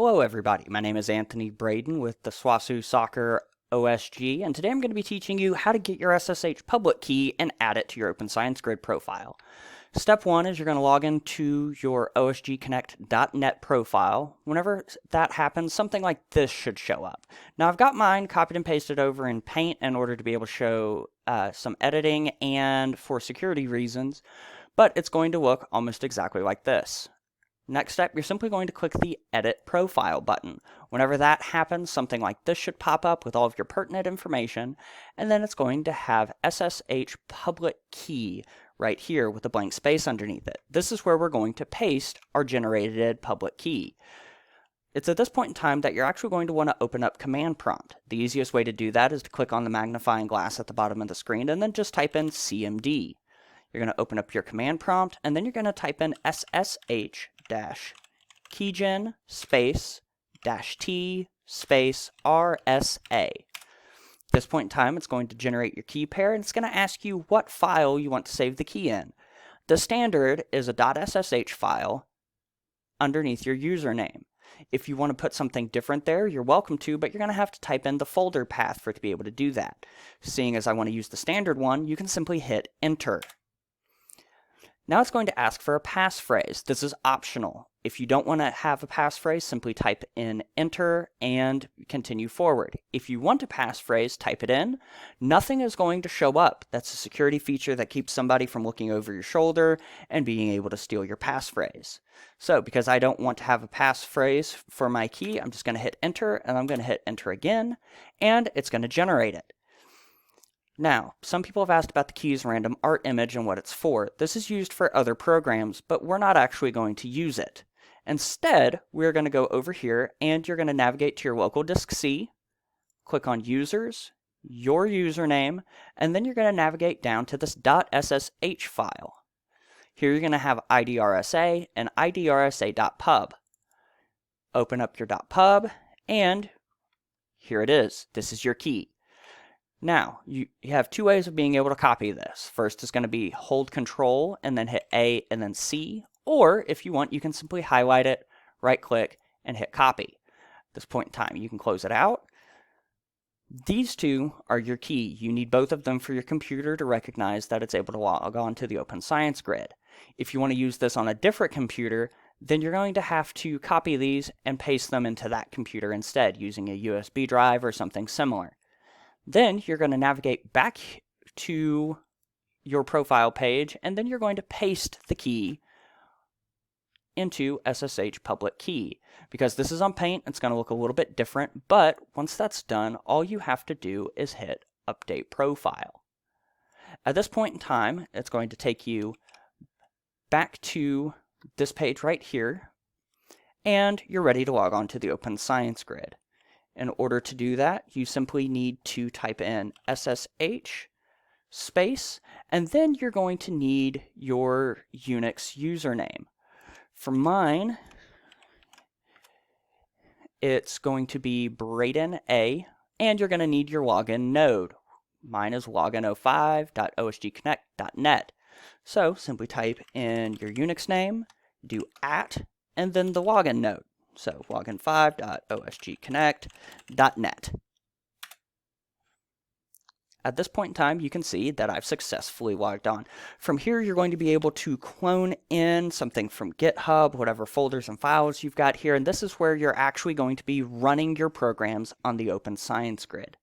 Hello everybody, my name is Anthony Braden with the SSH Soccer OSG, and today I'm going to be teaching you how to get your SSH public key and add it to your Open Science Grid profile. Step one is you're going to log into your osgconnect.net profile. Whenever that happens, something like this should show up. Now I've got mine copied and pasted over in Paint in order to be able to show some editing and for security reasons, but it's going to look almost exactly like this. Next step, you're simply going to click the Edit Profile button. Whenever that happens, something like this should pop up with all of your pertinent information, and then it's going to have SSH Public Key right here with a blank space underneath it. This is where we're going to paste our generated public key. It's at this point in time that you're actually going to want to open up Command Prompt. The easiest way to do that is to click on the magnifying glass at the bottom of the screen and then just type in CMD. You're going to open up your command prompt, and then you're going to type in SSH-keygen space -t space RSA. At this point in time, it's going to generate your key pair, and it's going to ask you what file you want to save the key in. The standard is a .ssh file underneath your username. If you want to put something different there, you're welcome to, but you're going to have to type in the folder path for it to be able to do that. Seeing as I want to use the standard one, you can simply hit Enter. Now it's going to ask for a passphrase. This is optional. If you don't want to have a passphrase, simply type in Enter and continue forward. If you want a passphrase, type it in. Nothing is going to show up. That's a security feature that keeps somebody from looking over your shoulder and being able to steal your passphrase. So because I don't want to have a passphrase for my key, I'm just going to hit Enter, and I'm going to hit Enter again, and it's going to generate it. Now, some people have asked about the keys random art image and what it's for. This is used for other programs, but we're not actually going to use it. Instead, we're going to go over here, and you're going to navigate to your local disk C, click on Users, your username, and then you're going to navigate down to this .ssh file. Here you're going to have IDRSA and IDRSA.pub. Open up your .pub, and here it is. This is your key. Now, you have two ways of being able to copy this. First is going to be hold Control and then hit A and then C, or if you want, you can simply highlight it, right-click, and hit Copy. At this point in time, you can close it out. These two are your key. You need both of them for your computer to recognize that it's able to log on to the Open Science Grid. If you want to use this on a different computer, then you're going to have to copy these and paste them into that computer instead, using a USB drive or something similar. Then you're going to navigate back to your profile page, and then you're going to paste the key into SSH Public Key. Because this is on Paint, it's going to look a little bit different, but once that's done, all you have to do is hit Update Profile. At this point in time, it's going to take you back to this page right here, and you're ready to log on to the Open Science Grid. In order to do that, you simply need to type in SSH space, and then you're going to need your Unix username. For mine, it's going to be Braden A, and you're going to need your login node. Mine is login05.osgconnect.net. So simply type in your Unix name, do @ and then the login node. So login5.osgconnect.net. At this point in time, you can see that I've successfully logged on. From here, you're going to be able to clone in something from GitHub, whatever folders and files you've got here, and this is where you're actually going to be running your programs on the Open Science Grid.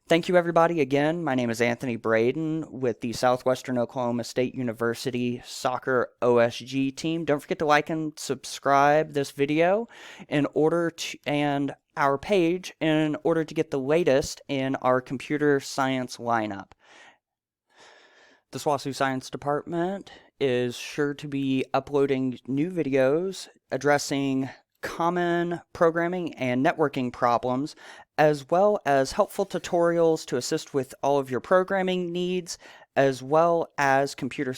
Thank you, everybody. Again, my name is Anthony Braden with the Southwestern Oklahoma State University Soccer OSG team. Don't forget to like and subscribe this video and our page in order to get the latest in our computer science lineup. The SWOSU Science Department is sure to be uploading new videos addressing common programming and networking problems, as well as helpful tutorials to assist with all of your programming needs, as well as computer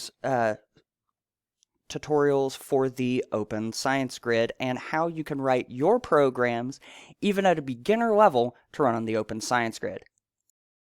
tutorials for the Open Science Grid and how you can write your programs, even at a beginner level, to run on the Open Science Grid.